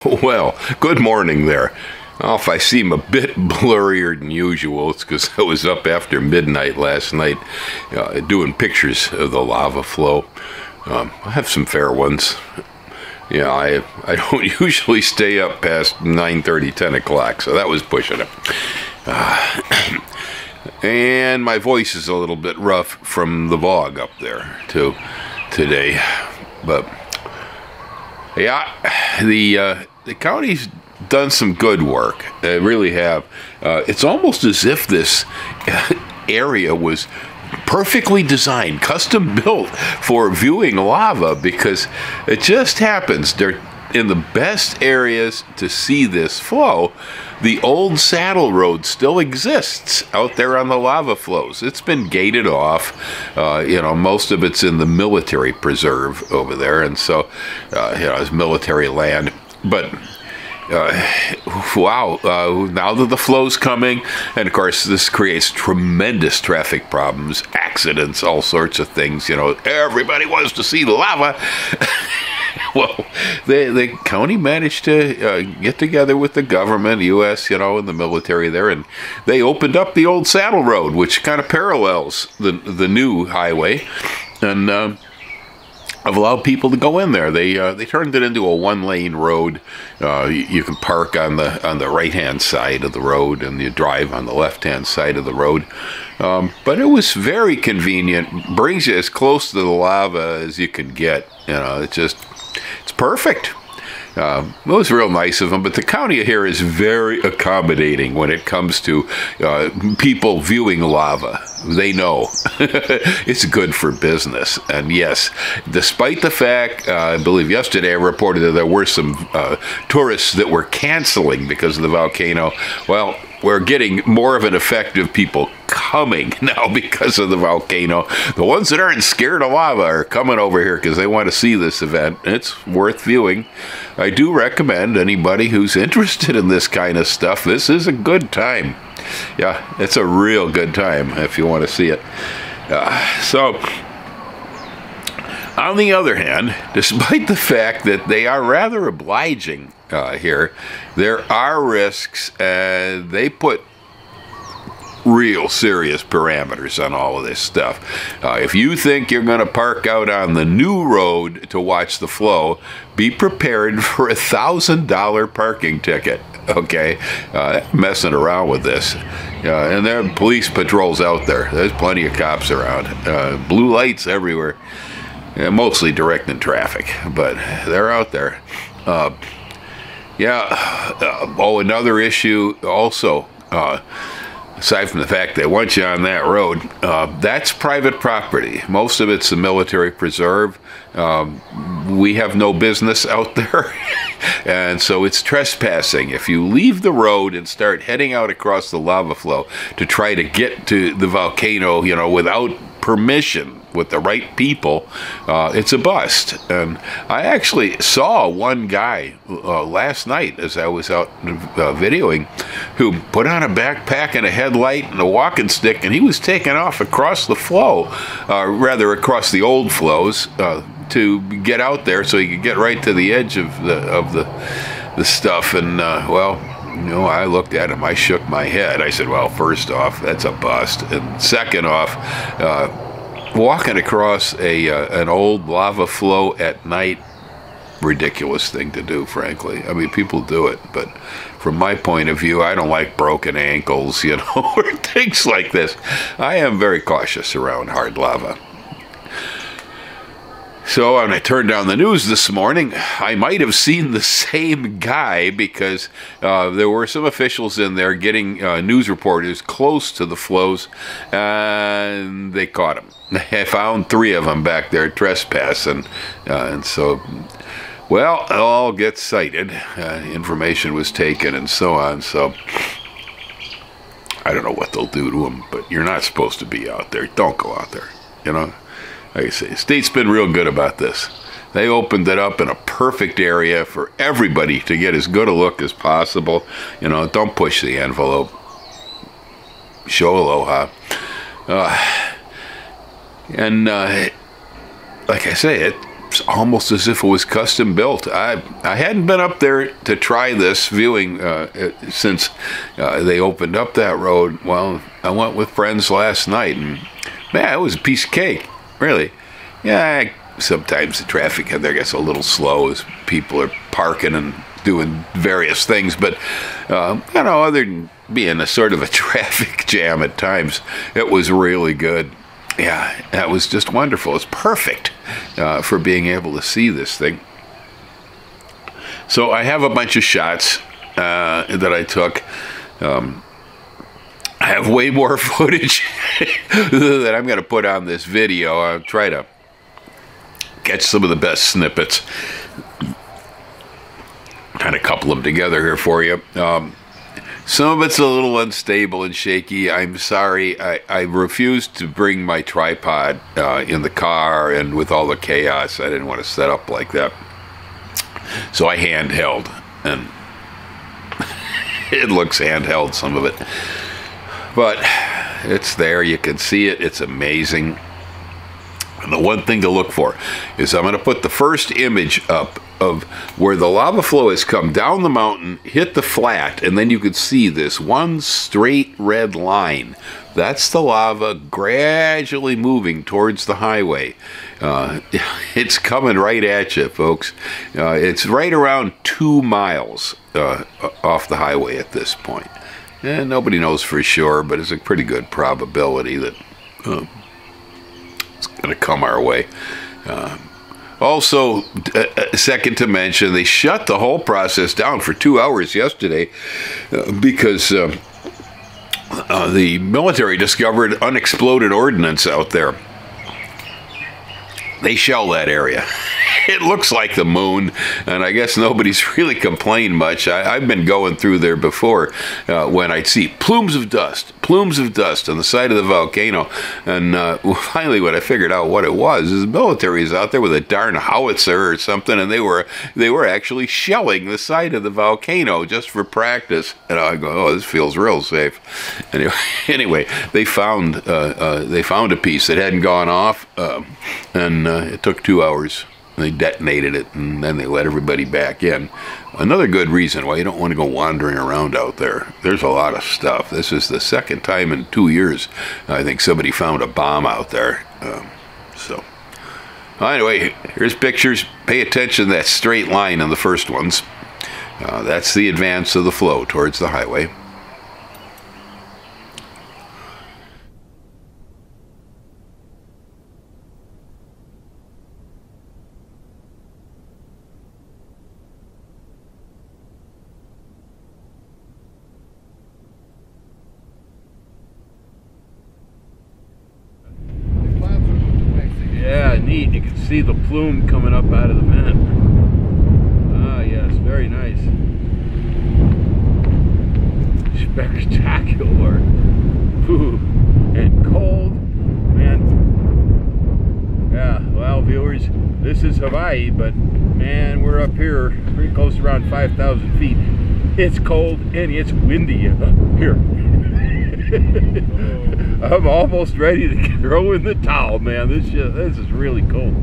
Well, good morning there. Well, if I seem a bit blurrier than usual, it's because I was up after midnight last night doing pictures of the lava flow. I have some fair ones. Yeah, I don't usually stay up past 9:30, 10 o'clock, so that was pushing it. And my voice is a little bit rough from the bog up there, too, today. But, yeah, the county's done some good work. They really have. It's almost as if this area was perfectly designed, custom built for viewing lava, because it just happens they're in the best areas to see this flow. The old saddle road still exists out there on the lava flows. It's been gated off. Most of it's in the military preserve over there, and so it's military land. But wow, now that the flow's coming, and of course this creates tremendous traffic problems, accidents, all sorts of things. Everybody wants to see the lava. Well, the county managed to get together with the government, U.S., and the military there, and they opened up the old saddle road, which kind of parallels the new highway, and have allowed people to go in there. They turned it into a one-lane road. You can park on the right-hand side of the road, and you drive on the left-hand side of the road. But it was very convenient. Brings you as close to the lava as you can get. It's perfect. It was real nice of them, but the county here is very accommodating when it comes to people viewing lava. They know it's good for business. And yes, despite the fact, I believe yesterday I reported that there were some tourists that were canceling because of the volcano. Well, we're getting more of an effect of people coming now because of the volcano. The ones that aren't scared of lava are coming over here because they want to see this event. It's worth viewing. I do recommend anybody who's interested in this kind of stuff. This is a good time. Yeah, it's a real good time if you want to see it. So, on the other hand, despite the fact that they are rather obliging here, there are risks, and they put real serious parameters on all of this stuff. If you think you're going to park out on the new road to watch the flow, be prepared for a $1,000 parking ticket. Okay, messing around with this. And there are police patrols out there. There's plenty of cops around. Blue lights everywhere. Mostly directing traffic, but they're out there. Another issue also, aside from the fact they want you on that road, that's private property. Most of it's a military preserve. We have no business out there, and so it's trespassing. If you leave the road and start heading out across the lava flow to try to get to the volcano, without permission, with the right people, it's a bust. And I actually saw one guy last night as I was out videoing, who put on a backpack and a headlight and a walking stick, and he was taking off across the flow, across the old flows, to get out there so he could get right to the edge of the stuff. And I looked at him, I shook my head. I said, well, first off, that's a bust, and second off, walking across an old lava flow at night, ridiculous thing to do, frankly. I mean, people do it, but from my point of view, I don't like broken ankles, or things like this. I am very cautious around hard lava. So when I turned on the news this morning, I might have seen the same guy, because there were some officials in there getting news reporters close to the flows, and they caught him. I found 3 of them back there trespassing, and so, well, it all gets cited. Information was taken and so on, so I don't know what they'll do to them, but you're not supposed to be out there. Don't go out there, Like I say, the state's been real good about this. They opened it up in a perfect area for everybody to get as good a look as possible. Don't push the envelope. Show aloha. Like I say, It's almost as if it was custom built. I hadn't been up there to try this viewing since they opened up that road. Well, I went with friends last night, and man, it was a piece of cake, really. Yeah, sometimes the traffic in there gets a little slow as people are parking and doing various things, but other than being a sort of a traffic jam at times, it was really good. Yeah, that was just wonderful. It's perfect for being able to see this thing. So I have a bunch of shots that I took. I have way more footage that I'm going to put on this video. I'll try to catch some of the best snippets, kind of couple them together here for you. Some of it's a little unstable and shaky. I'm sorry. I refused to bring my tripod in the car, and with all the chaos, I didn't want to set up like that. So I handheld, and it looks handheld, some of it. But it's there. You can see it. It's amazing. And the one thing to look for is I'm going to put the first image up of where the lava flow has come down the mountain, hit the flat, and then you can see this one straight red line. That's the lava gradually moving towards the highway. It's coming right at you, folks. It's right around 2 miles off the highway at this point. And nobody knows for sure, but it's a pretty good probability that it's going to come our way. Also, second to mention, they shut the whole process down for 2 hours yesterday because the military discovered unexploded ordnance out there. They shell that area. It looks like the moon, and I guess nobody's really complained much. I've been going through there before when I'd see plumes of dust on the side of the volcano. And finally, when I figured out what it was, is the military is out there with a darn howitzer or something, and they were actually shelling the side of the volcano just for practice. And I go, oh, this feels real safe. Anyway, they found a piece that hadn't gone off, and it took 2 hours. They detonated it, and then they let everybody back in. Another good reason why you don't want to go wandering around out there. There's a lot of stuff. This is the second time in 2 years I think somebody found a bomb out there. Anyway, here's pictures. Pay attention to that straight line on the first ones. That's the advance of the flow towards the highway. Yeah, neat. You can see the plume coming up out of the vent. Ah, yes, very nice. Spectacular. Ooh, and cold. Man. Yeah, well, viewers, this is Hawaii, but man, we're up here pretty close to around 5,000 feet. It's cold and it's windy here. I'm almost ready to throw in the towel, man. This is really cold.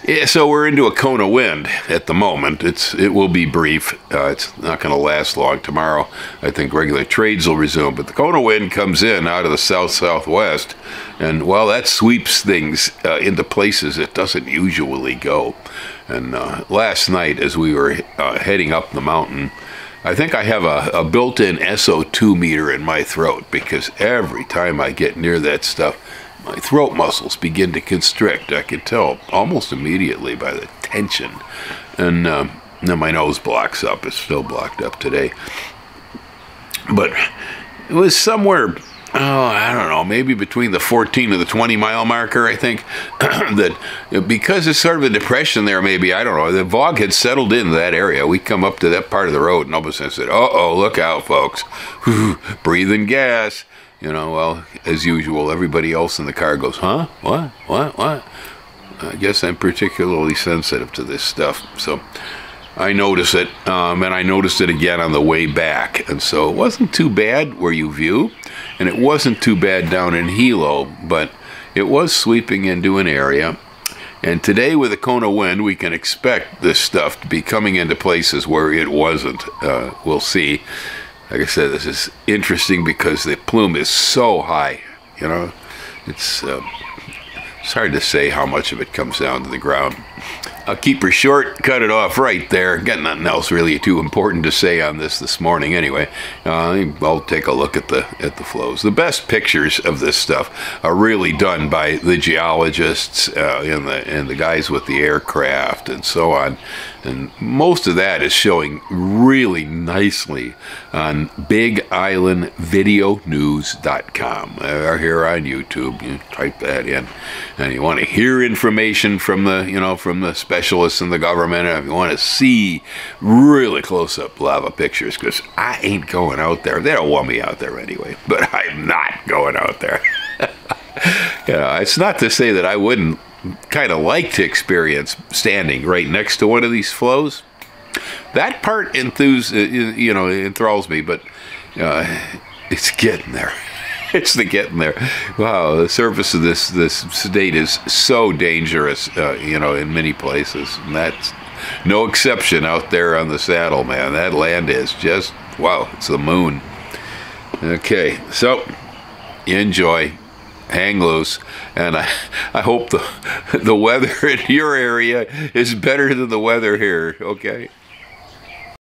Yeah, so we're into a cone of wind at the moment. It will be brief. It's not going to last long. Tomorrow, I think regular trades will resume. But the cone of wind comes in out of the south-southwest, and well, that sweeps things into places it doesn't usually go. And last night, as we were heading up the mountain, I think I have a built-in SO2 meter in my throat, because every time I get near that stuff, my throat muscles begin to constrict. I can tell almost immediately by the tension. And then my nose blocks up. It's still blocked up today. But it was somewhere oh, I don't know, maybe between the 14 and the 20 mile marker, I think, that because it's sort of a depression there, maybe, I don't know, the fog had settled into that area. We come up to that part of the road, and all of a sudden said, uh-oh, look out, folks. Breathing gas. You know, well, as usual, everybody else in the car goes, huh? What? I guess I'm particularly sensitive to this stuff. So I notice it, and I noticed it again on the way back. And so it wasn't too bad where you view, and it wasn't too bad down in Hilo, but it was sweeping into an area. And today with the Kona wind, we can expect this stuff to be coming into places where it wasn't. We'll see. Like I said, this is interesting because the plume is so high, you know. It's hard to say how much of it comes down to the ground. I'll keep her short, cut it off right there. Got nothing else really too important to say on this morning anyway. I'll take a look at the flows. The best pictures of this stuff are really done by the geologists and the guys with the aircraft and so on. And most of that is showing really nicely on BigIslandVideoNews.com. Or here on YouTube, you type that in, and you want to hear information from the specialists in the government. And if you want to see really close-up lava pictures, because I ain't going out there. They don't want me out there anyway, but I'm not going out there. It's not to say that I wouldn't kind of like to experience standing right next to one of these flows. That part enthralls me, but it's getting there. It's the getting there. Wow, the surface of this state is so dangerous, in many places. And that's no exception out there on the saddle, man. That land is just, wow, it's the moon. Okay, so enjoy. Hang loose, and I hope the weather in your area is better than the weather here, okay?